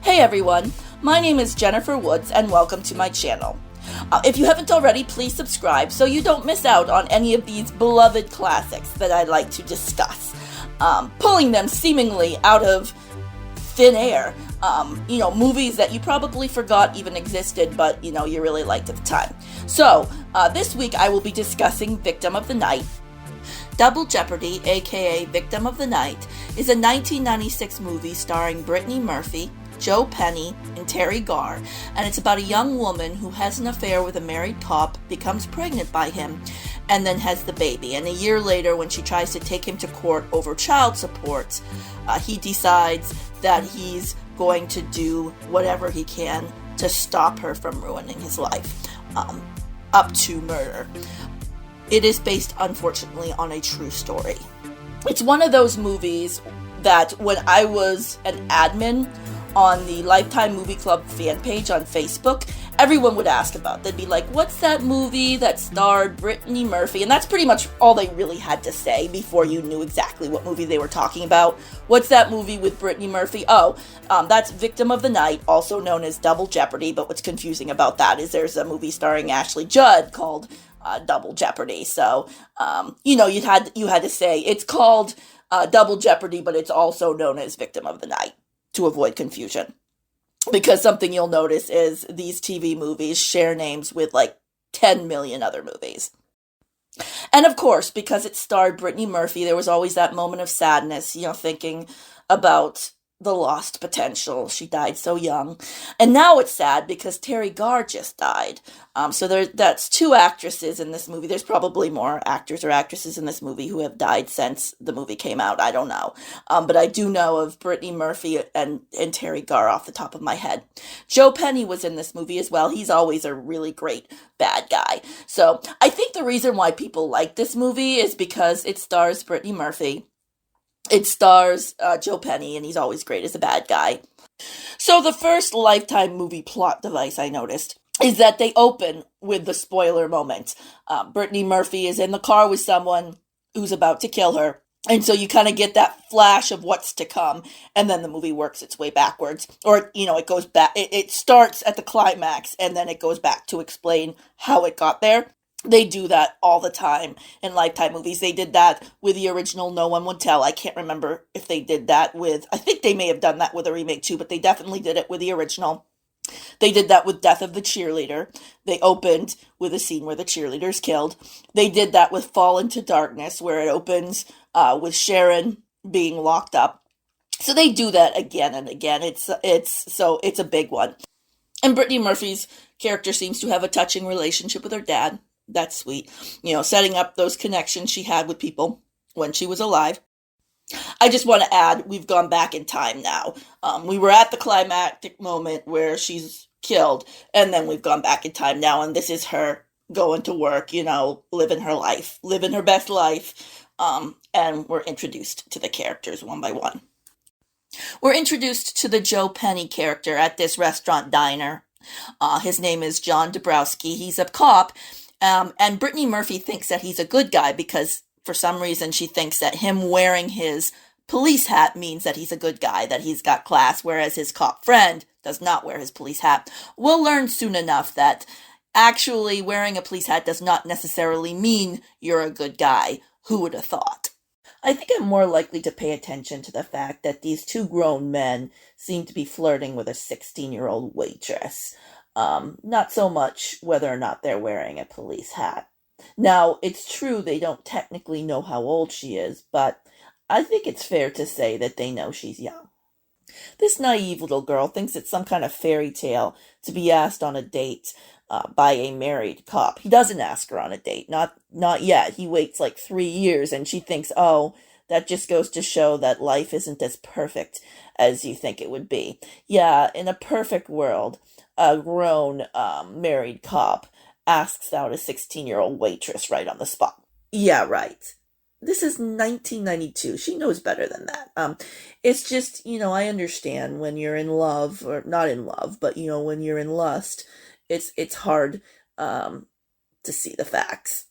Hey everyone, my name is Jennifer Woods and welcome to my channel. If you haven't already, please subscribe so you don't miss out on any of these beloved classics that I like to discuss, pulling them seemingly out of thin air. Movies that you probably forgot even existed, but you really liked at the time. So, this week I will be discussing Victim of the Night. Double Jeopardy, aka Victim of the Night, is a 1996 movie starring Brittany Murphy, Joe Penny, and Terry Garr, and it's about a young woman who has an affair with a married cop, becomes pregnant by him, and then has the baby. And a year later, when she tries to take him to court over child support, he decides that he's going to do whatever he can to stop her from ruining his life, up to murder. It is based, unfortunately, on a true story. It's one of those movies that when I was an admin on the Lifetime Movie Club fan page on Facebook, everyone would ask about. They'd be like, what's that movie that starred Brittany Murphy? And that's pretty much all they really had to say before you knew exactly what movie they were talking about. What's that movie with Brittany Murphy? That's Victim of the Night, also known as Double Jeopardy. But what's confusing about that is there's a movie starring Ashley Judd called Double Jeopardy. So, you had to say it's called Double Jeopardy, but it's also known as Victim of the Night to avoid confusion. Because something you'll notice is these TV movies share names with like 10 million other movies. And of course, because it starred Brittany Murphy, there was always that moment of sadness, thinking about the lost potential. She died so young. And now it's sad because Terry Garr just died. So that's two actresses in this movie. There's probably more actors or actresses in this movie who have died since the movie came out. I don't know. But I do know of Brittany Murphy and Terry Garr off the top of my head. Joe Penny was in this movie as well. He's always a really great bad guy. So I think the reason why people like this movie is because it stars Brittany Murphy. It stars Joe Penny, and he's always great as a bad guy. So the first Lifetime movie plot device I noticed is that they open with the spoiler moment. Brittany Murphy is in the car with someone who's about to kill her. And so you kind of get that flash of what's to come, and then the movie works its way backwards. Or, it goes back, it starts at the climax, and then it goes back to explain how it got there. They do that all the time in Lifetime movies. They did that with the original No One Would Tell. I can't remember if they did that with, I think they may have done that with a remake too, but they definitely did it with the original. They did that with Death of the Cheerleader. They opened with a scene where the cheerleader's killed. They did that with Fall into Darkness, where it opens with Sharon being locked up. So they do that again and again. It's a big one. And Brittany Murphy's character seems to have a touching relationship with her dad. That's sweet. Setting up those connections she had with people when she was alive. I just want to add, we've gone back in time now. We were at the climactic moment where she's killed, and then we've gone back in time now, and this is her going to work, living her life, living her best life, and we're introduced to the characters one by one. We're introduced to the Joe Penny character at this restaurant diner. His name is John Dabrowski. He's a cop. And Brittany Murphy thinks that he's a good guy because for some reason she thinks that him wearing his police hat means that he's a good guy, that he's got class, whereas his cop friend does not wear his police hat. We'll learn soon enough that actually wearing a police hat does not necessarily mean you're a good guy. Who would have thought? I think I'm more likely to pay attention to the fact that these two grown men seem to be flirting with a 16-year-old waitress. Not so much whether or not they're wearing a police hat. Now, it's true they don't technically know how old she is, but I think it's fair to say that they know she's young. This naive little girl thinks it's some kind of fairy tale to be asked on a date by a married cop. He doesn't ask her on a date, not yet. He waits like 3 years, and she thinks, that just goes to show that life isn't as perfect as you think it would be. Yeah, in a perfect world, a grown married cop asks out a 16-year-old waitress right on the spot. Yeah, right. This is 1992. She knows better than that. It's just, I understand when you're in love, or not in love, but, when you're in lust, it's hard to see the facts.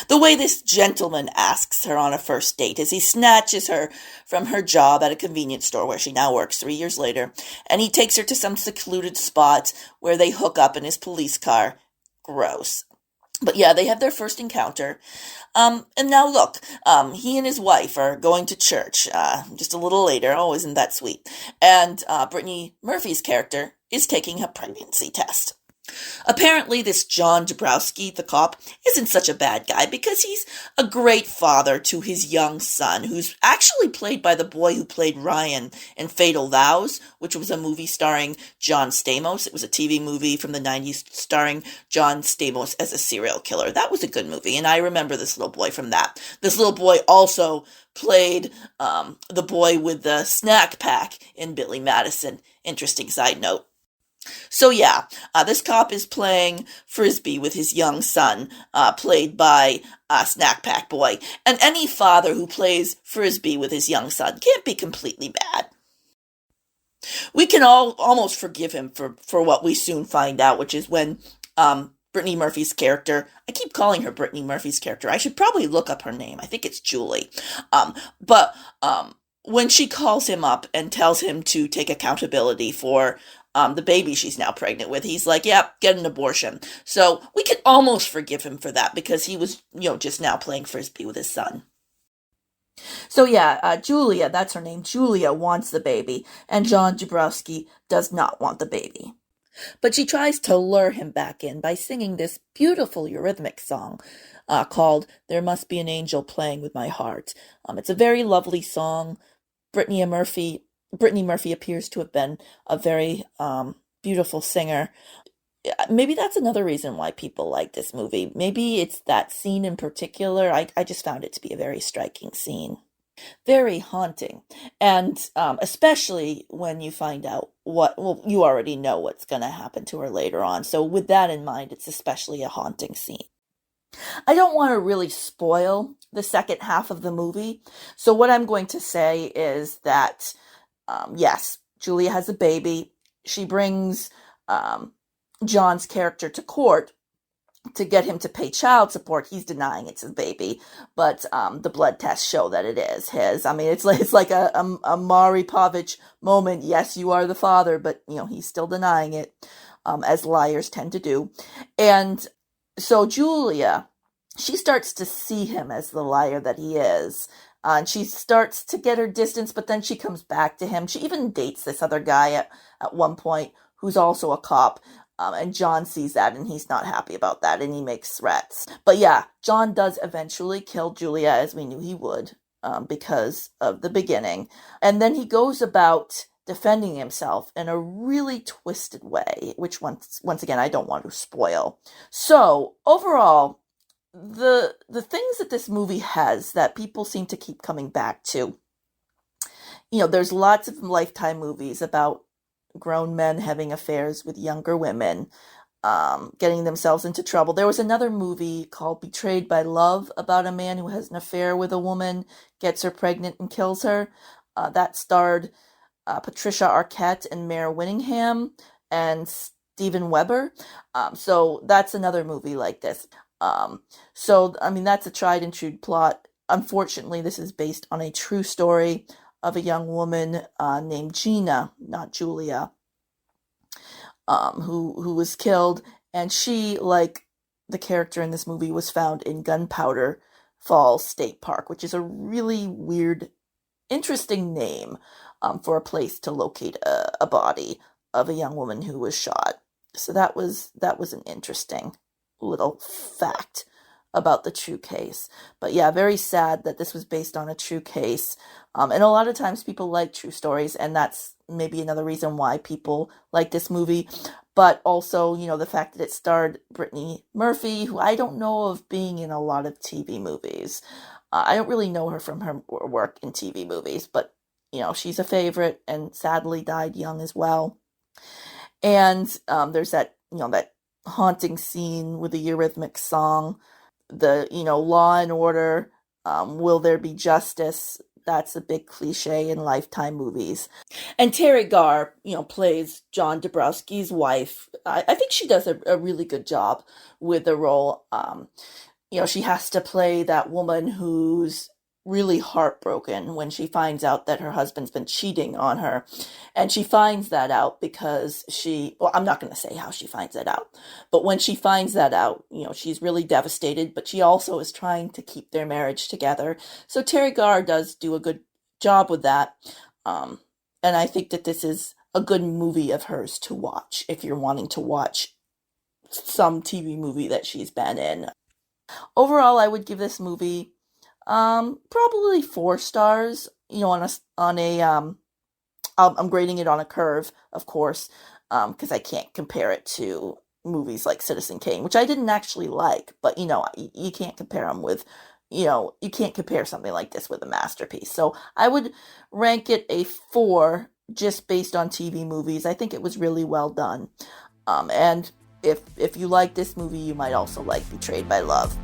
The way this gentleman asks her on a first date is he snatches her from her job at a convenience store where she now works 3 years later, and he takes her to some secluded spot where they hook up in his police car. Gross. But yeah, they have their first encounter. And now look, he and his wife are going to church, just a little later. Oh, isn't that sweet? And, Brittany Murphy's character is taking a pregnancy test. Apparently, this John Dabrowski, the cop, isn't such a bad guy because he's a great father to his young son, who's actually played by the boy who played Ryan in Fatal Vows, which was a movie starring John Stamos. It was a TV movie from the 90s starring John Stamos as a serial killer. That was a good movie, and I remember this little boy from that. This little boy also played the boy with the snack pack in Billy Madison. Interesting side note. So yeah, this cop is playing Frisbee with his young son, played by Snack Pack Boy. And any father who plays Frisbee with his young son can't be completely bad. We can all almost forgive him for what we soon find out, which is when Brittany Murphy's character, I keep calling her Brittany Murphy's character. I should probably look up her name. I think it's Julie. But when she calls him up and tells him to take accountability for the baby she's now pregnant with, he's like, yeah, get an abortion. So we can almost forgive him for that because he was, just now playing Frisbee with his son. So yeah, Julia, that's her name, Julia wants the baby, and John Dabrowski does not want the baby. But she tries to lure him back in by singing this beautiful Eurythmics song called There Must Be an Angel Playing with My Heart. It's a very lovely song. Brittany Murphy appears to have been a very beautiful singer. Maybe that's another reason why people like this movie. Maybe it's that scene in particular. I just found it to be a very striking scene. Very haunting. And especially when you find out you already know what's going to happen to her later on. So with that in mind, it's especially a haunting scene. I don't want to really spoil the second half of the movie. So what I'm going to say is that yes, Julia has a baby. She brings John's character to court to get him to pay child support. He's denying it's his baby, but the blood tests show that it is his. I mean, it's like a Maury Povich moment. Yes, you are the father, but he's still denying it, as liars tend to do. And so Julia, she starts to see him as the liar that he is. And she starts to get her distance, but then she comes back to him. She even dates this other guy at one point who's also a cop. And John sees that, and he's not happy about that, and he makes threats. But yeah, John does eventually kill Julia, as we knew he would, because of the beginning. And then he goes about defending himself in a really twisted way, which once again, I don't want to spoil. So overall, the things that this movie has that people seem to keep coming back to, there's lots of Lifetime movies about grown men having affairs with younger women, getting themselves into trouble. There was another movie called Betrayed by Love about a man who has an affair with a woman, gets her pregnant and kills her. That starred Patricia Arquette and Mare Winningham and Steven Weber. So that's another movie like this. That's a tried and true plot. Unfortunately, this is based on a true story of a young woman named Gina, not Julia, who was killed. And she, like the character in this movie, was found in Gunpowder Falls State Park, which is a really weird, interesting name for a place to locate a body of a young woman who was shot. So that was an interesting little fact about the true case. But yeah, very sad that this was based on a true case. And a lot of times people like true stories, and that's maybe another reason why people like this movie. But also, the fact that it starred Brittany Murphy, who I don't know of being in a lot of TV movies. I don't really know her from her work in TV movies, but, she's a favorite and sadly died young as well. And there's that, that haunting scene with the Eurythmics song, the, Law and Order, will there be justice? That's a big cliche in Lifetime movies. And Terry Garr, plays John Dabrowski's wife. I think she does a really good job with the role. she has to play that woman who's really heartbroken when she finds out that her husband's been cheating on her. And she finds that out because well, I'm not going to say how she finds that out, but when she finds that out, she's really devastated, but she also is trying to keep their marriage together. So Terry Garr does do a good job with that. And I think that this is a good movie of hers to watch if you're wanting to watch some TV movie that she's been in. Overall, I would give this movie probably 4 stars. I'm grading it on a curve, of course, because I can't compare it to movies like Citizen Kane, which I didn't actually like, but you can't compare them with, you can't compare something like this with a masterpiece. So I would rank it a 4 just based on TV movies. I think it was really well done. And if you like this movie, you might also like Betrayed by Love.